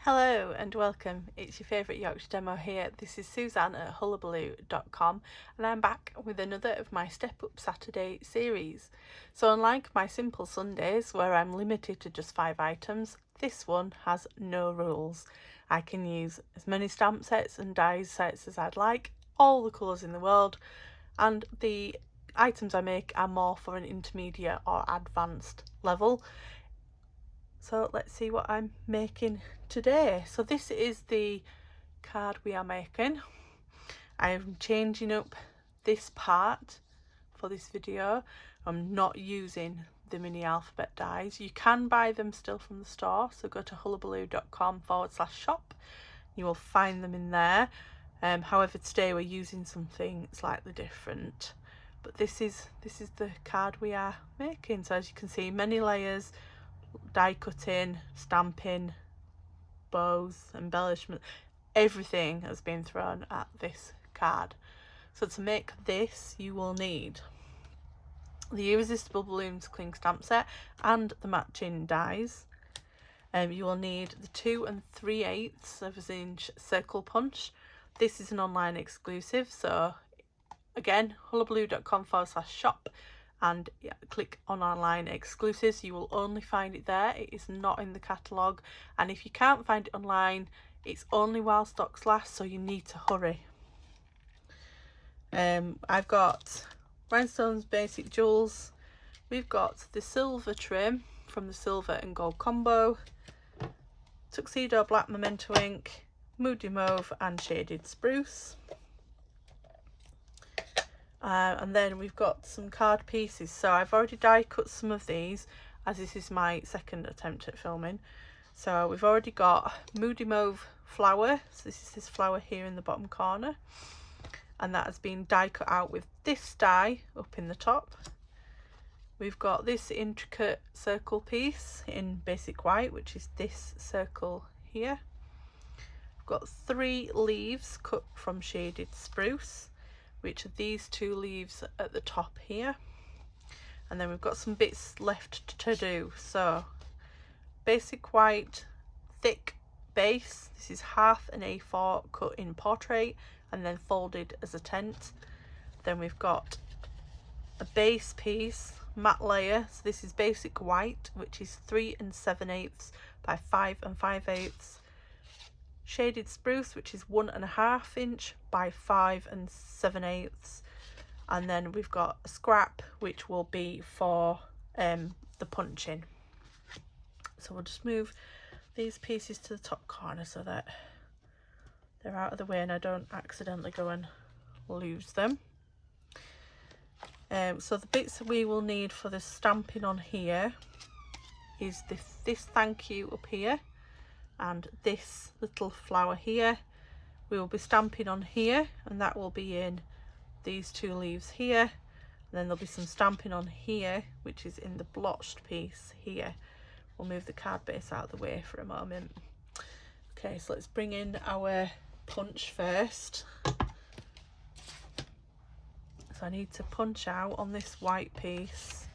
Hello and welcome, it's your favourite Yorkshire demo here. This is Suzanne at Hullahbaloo.com and I'm back with another of my Step Up Saturday series. So unlike my simple Sundays where I'm limited to just 5 items, this one has no rules. I can use as many stamp sets and dies sets as I'd like, all the colours in the world, and the items I make are more for an intermediate or advanced level. So let's see what I'm making today. So this is the card we are making. I'm changing up this part for this video. I'm not using the mini alphabet dies. You can buy them still from the store, so go to hullahbaloo.com/shop. You will find them in there. However, today we're using something slightly different. But this is the card we are making. So as you can see, many layers, die cutting, stamping, bows, embellishment, everything has been thrown at this card. So to make this you will need the Irresistible Blooms cling stamp set and the matching dies. You will need the 2 3/8 of an inch circle punch. This is an online exclusive, so again, hullahbaloo.com/shop and click on online exclusives. You will only find it there. It is not in the catalogue, and if you can't find it online, it's only while stocks last, so you need to hurry. I've got Rhinestones Basic Jewels. We've got the silver trim from the silver and gold combo, Tuxedo Black Memento ink, Moody Mauve and Shaded Spruce. And then we've got some card pieces. So I've already die cut some of these, as this is my second attempt at filming. So we've already got Moody Mauve flower. So this is this flower here in the bottom corner, and that has been die cut out with this die up in the top. We've got this intricate circle piece in basic white, which is this circle here. We've got 3 leaves cut from Shaded Spruce, which are these 2 leaves at the top here. And then we've got some bits left to do. So basic white thick base, this is half an A4 cut in portrait and then folded as a tent. Then we've got a base piece, matte layer, so this is basic white, which is 3 7/8 by 5 5/8. Shaded Spruce, which is 1.5 inch by 5 7/8, and then we've got a scrap which will be for the punching. So we'll just move these pieces to the top corner so that they're out of the way and I don't accidentally go and lose them. So the bits that we will need for the stamping on here is this thank you up here, and this little flower here. We will be stamping on here, and that will be in these 2 leaves here, and then there'll be some stamping on here, which is in the blotched piece here. We'll move the card base out of the way for a moment. Okay, so let's bring in our punch first. So I need to punch out on this white piece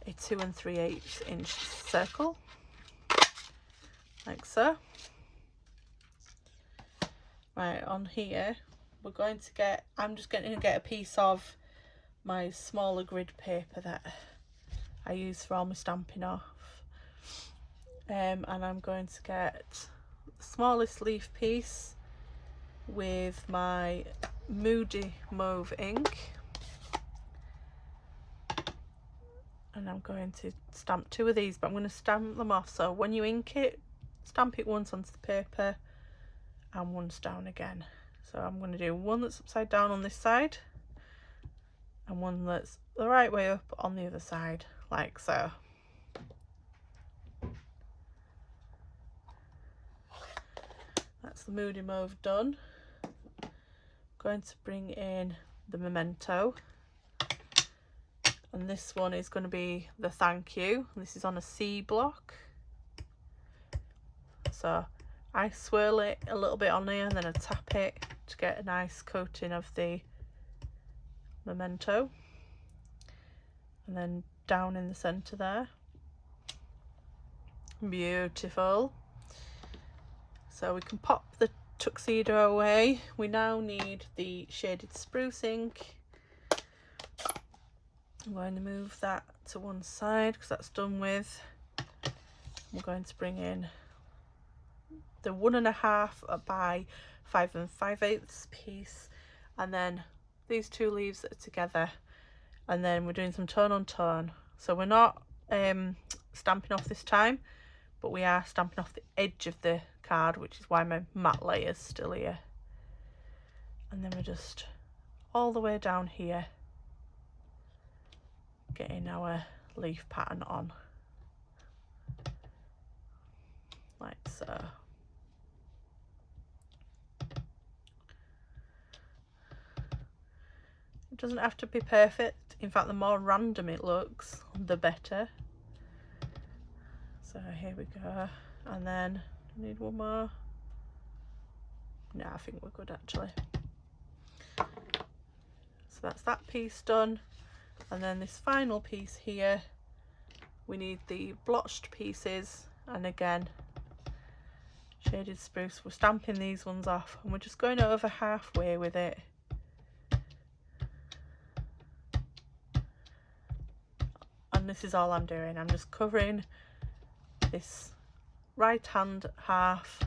a 2 3/8 inch circle, like so. Right, on here we're going to get, I'm just going to get a piece of my smaller grid paper that I use for all my stamping off, and I'm going to get the smallest leaf piece with my Moody Mauve ink, and I'm going to stamp 2 of these, but I'm going to stamp them off, so when you ink it, stamp it once onto the paper and once down again. So I'm going to do one that's upside down on this side and one that's the right way up on the other side, like so. That's the Moody Mauve done. Going to bring in the memento, and this one is going to be the thank you. This is on a C block, so I swirl it a little bit on here and then I tap it to get a nice coating of the memento, and then down in the center there. Beautiful. So we can pop the tuxedo away. We now need the shaded spruce ink. I'm going to move that to one side because that's done with. I'm going to bring in the 1.5 by 5 5/8 piece, and then these two leaves that are together, and then we're doing some tone on tone. So we're not stamping off this time, but we are stamping off the edge of the card, which is why my matte layer's still here. And then we're just all the way down here getting our leaf pattern on, like so. It doesn't have to be perfect. In fact, the more random it looks, the better. So here we go. And then I need one more. No, I think we're good actually. So that's that piece done. And then this final piece here, we need the blotched pieces, and again shaded spruce. We're stamping these ones off and we're just going over halfway with it. And this is all I'm doing. I'm just covering this right hand half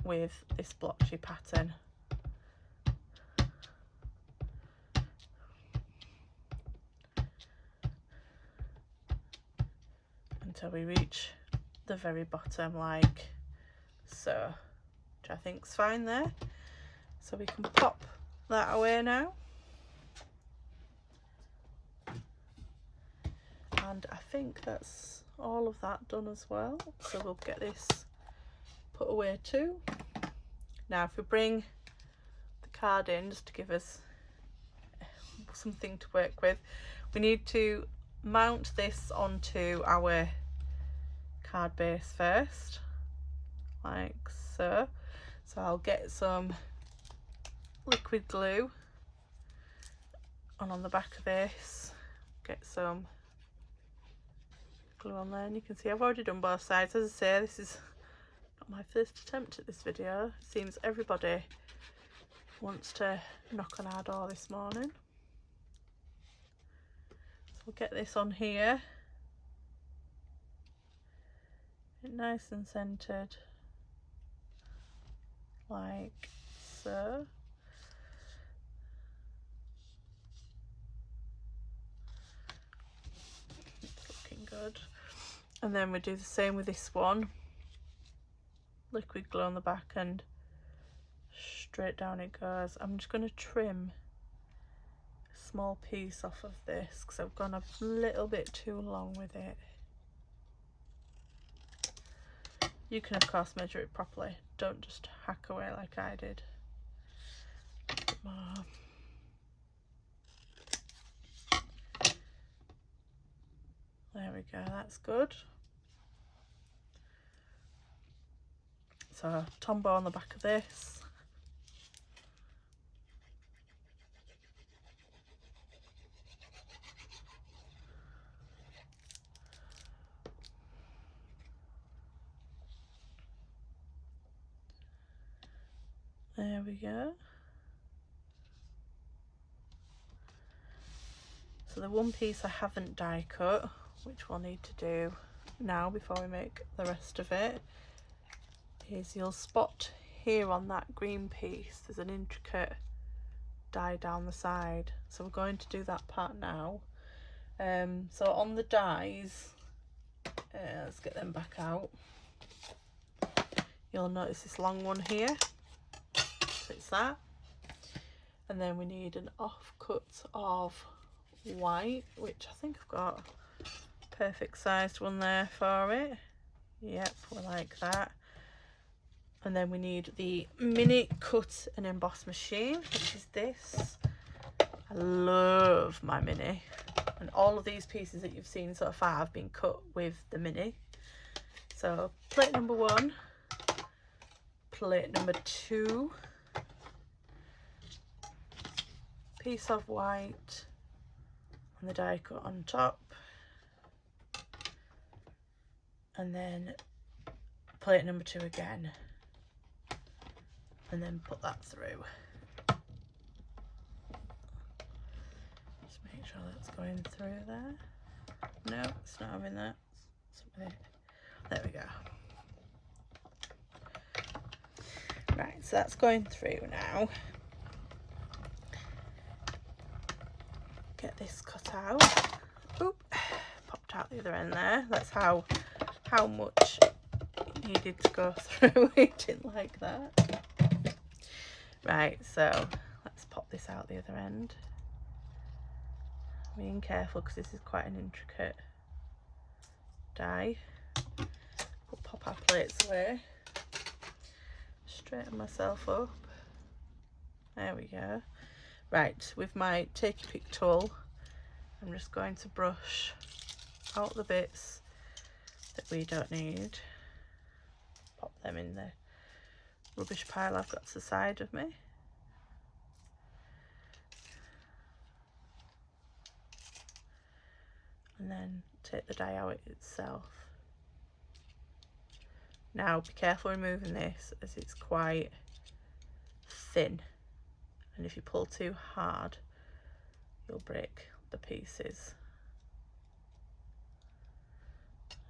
with this blotchy pattern. Until we reach the very bottom, like so, which I think's fine there. So we can pop that away now. And I think that's all of that done as well. So we'll get this put away too. Now if we bring the card in, just to give us something to work with, we need to mount this onto our card base first, like so. So I'll get some liquid glue on the back of this, get some glue on there, and you can see I've already done both sides. As I say, this is not my first attempt at this video. It seems everybody wants to knock on our door this morning. So we'll get this on here, get nice and centered, like so. It's looking good. And then we do the same with this one. Liquid glue on the back and straight down it goes. I'm just going to trim a small piece off of this because I've gone a little bit too long with it. You can of course measure it properly, don't just hack away like I did. A bit more. There we go, that's good. So tombow on the back of this. There we go. So the one piece I haven't die cut, which we'll need to do now before we make the rest of it, is you'll spot here on that green piece there's an intricate die down the side. So we're going to do that part now. So on the dies, let's get them back out. You'll notice this long one here. So it's that. And then we need an offcut of white, which I think I've got a perfect sized one there for it. Yep, we like that. And then we need the mini cut and emboss machine, which is this. I love my mini, and all of these pieces that you've seen so far have been cut with the mini. So plate number 1, plate number 2, piece of white and the die cut on top, and then plate number 2 again, and then put that through. Just make sure that's going through there. No, it's not having that. There we go. Right, so that's going through now. Get this cut out. Oop, popped out the other end there. That's how much it needed to go through. It didn't like that. Right, so let's pop this out the other end. Being careful because this is quite an intricate die. We'll pop our plates away. Straighten myself up. There we go. Right, with my take your pick tool, I'm just going to brush out the bits that we don't need. Pop them in the rubbish pile I've got to the side of me. And then take the die out itself. Now be careful removing this as it's quite thin, and if you pull too hard you'll break the pieces.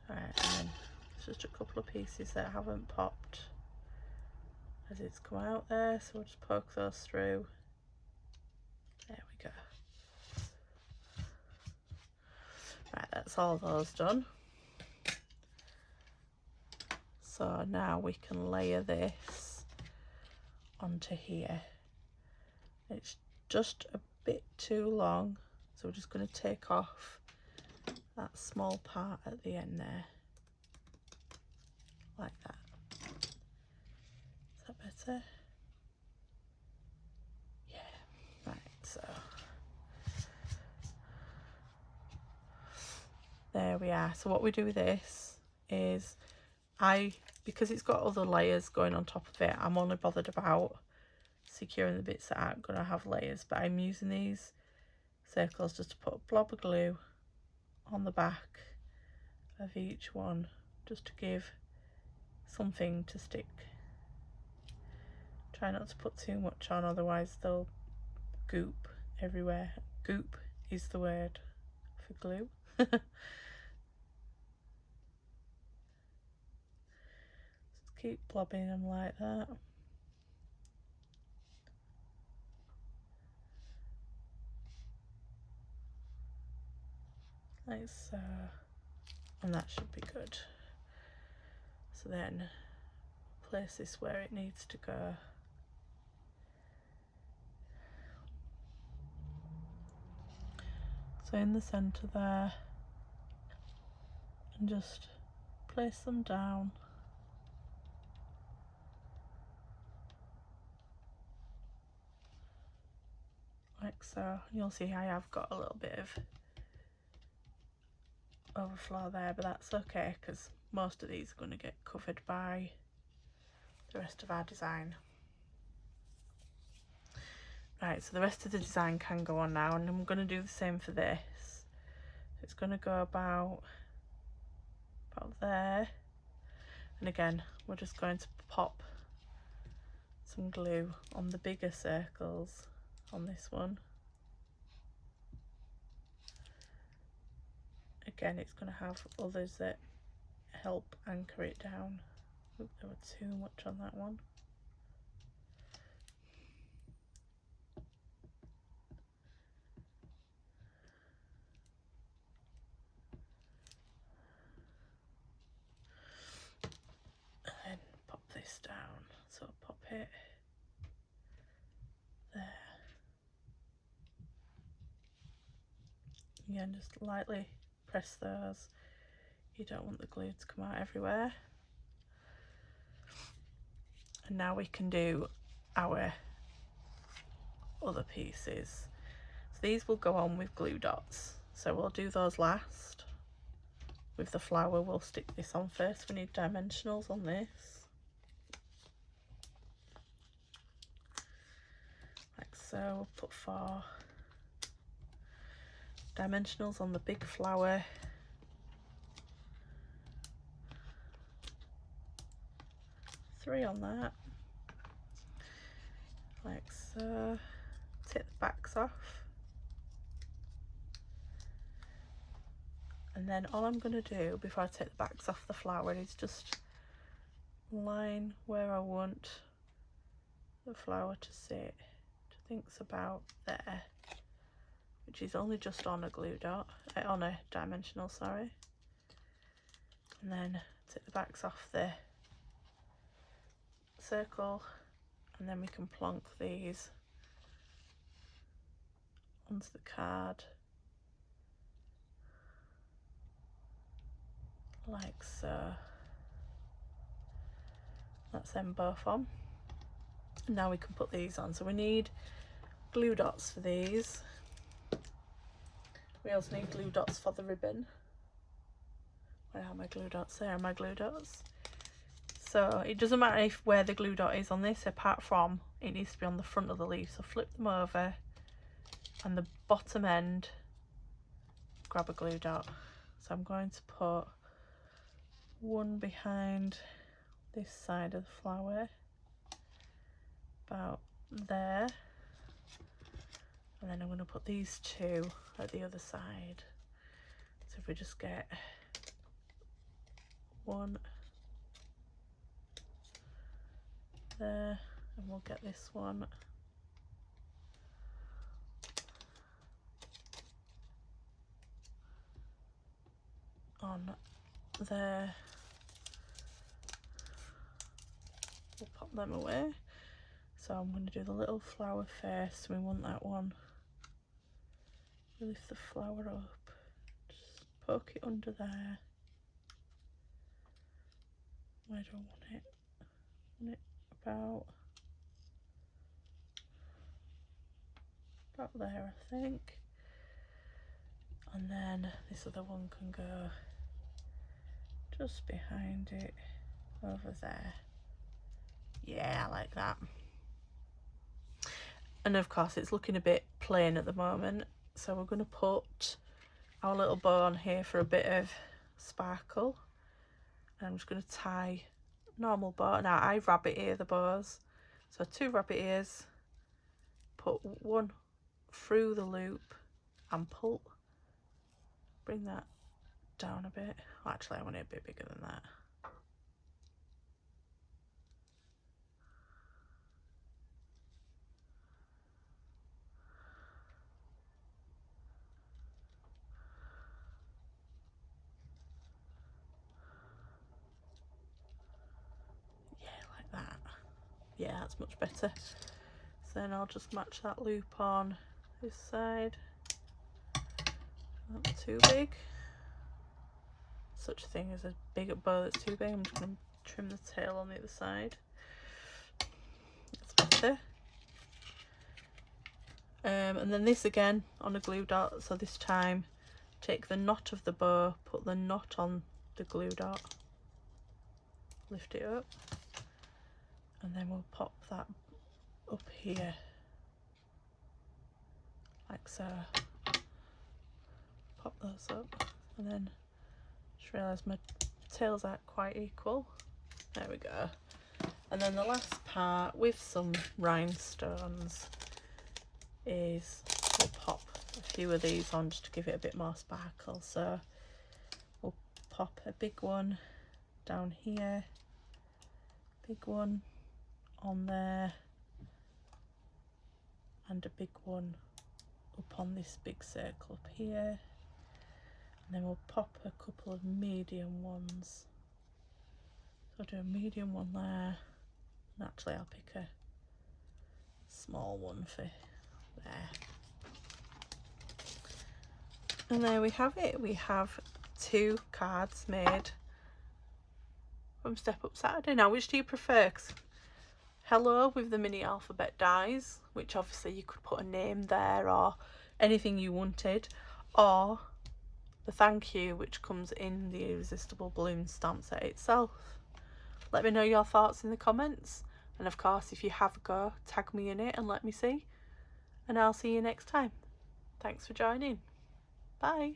Right, and then just a couple of pieces that haven't popped as it's come out there, so we'll just poke those through. There we go. Right, that's all those done. So now we can layer this onto here. It's just a bit too long, so we're just going to take off that small part at the end there, like that. Is that better? Yeah. Right, so there we are. So what we do with this is, because it's got other layers going on top of it, I'm only bothered about securing the bits that aren't going to have layers, but I'm using these circles just to put a blob of glue on the back of each one, just to give something to stick. Try not to put too much on, otherwise they'll goop everywhere. Goop is the word for glue. Just keep blobbing them like that. Like so, and that should be good. So then place this where it needs to go. So in the centre there, and just place them down. Like so. You'll see I have got a little bit of overflow there, but that's okay because most of these are going to get covered by the rest of our design. Right, so the rest of the design can go on now, and I'm going to do the same for this. It's going to go about there, and again we're just going to pop some glue on the bigger circles on this one. Again, it's going to have others that help anchor it down. Oop, there was too much on that one. And then pop this down, so pop it there. Again, just lightly press those. You don't want the glue to come out everywhere. And now we can do our other pieces. So these will go on with glue dots, so we'll do those last. With the flower, we'll stick this on first. We need dimensionals on this, like so. We'll put 4 dimensionals on the big flower. 3 on that, like so. Take the backs off, and then all I'm going to do before I take the backs off the flower is just line where I want the flower to sit, which I think's about there, which is only just on a glue dot, on a dimensional, sorry. And then take the backs off the circle, and then we can plonk these onto the card like so. That's them both on. And now we can put these on. So we need glue dots for these. We also need glue dots for the ribbon. Where are my glue dots? There are my glue dots. So it doesn't matter if where the glue dot is on this, apart from it needs to be on the front of the leaf. So flip them over, and the bottom end, grab a glue dot. So I'm going to put one behind this side of the flower, about there, and then I'm going to put these 2 at the other side. So if we just get 1 there, and we'll get this one on there. We'll pop them away. So I'm going to do the little flower first. We want that one. Lift the flower up, just poke it under there. Where do I want it? I want it about there, I think. And then this other one can go just behind it, over there. Yeah, I like that. And of course it's looking a bit plain at the moment, so we're going to put our little bow on here for a bit of sparkle. And I'm just going to tie normal bow. Now I rabbit ear the bows, so 2 rabbit ears, put 1 through the loop and pull, bring that down a bit. Well, actually I want it a bit bigger than that. Yeah, that's much better. So then I'll just match that loop on this side. Not too big. Such a thing as a big bow that's too big. I'm just going to trim the tail on the other side. That's better. And then this again on a glue dot. So this time take the knot of the bow, put the knot on the glue dot, lift it up, and then we'll pop that up here like so. Pop those up, and then just realised my tails aren't quite equal. There we go. And then the last part with some rhinestones is we'll pop a few of these on just to give it a bit more sparkle. So we'll pop a big one down here, big one on there, and a big one up on this big circle up here. And then we'll pop a couple of medium ones. So I'll do a medium one there, and actually I'll pick a small one for there. And there we have it. We have 2 cards made from Step Up Saturday. Now, which do you prefer? Hello with the mini alphabet dies, which obviously you could put a name there or anything you wanted, or the thank you, which comes in the Irresistible Blooms stamp set itself. Let me know your thoughts in the comments, and of course if you have a go, tag me in it and let me see, and I'll see you next time. Thanks for joining. Bye.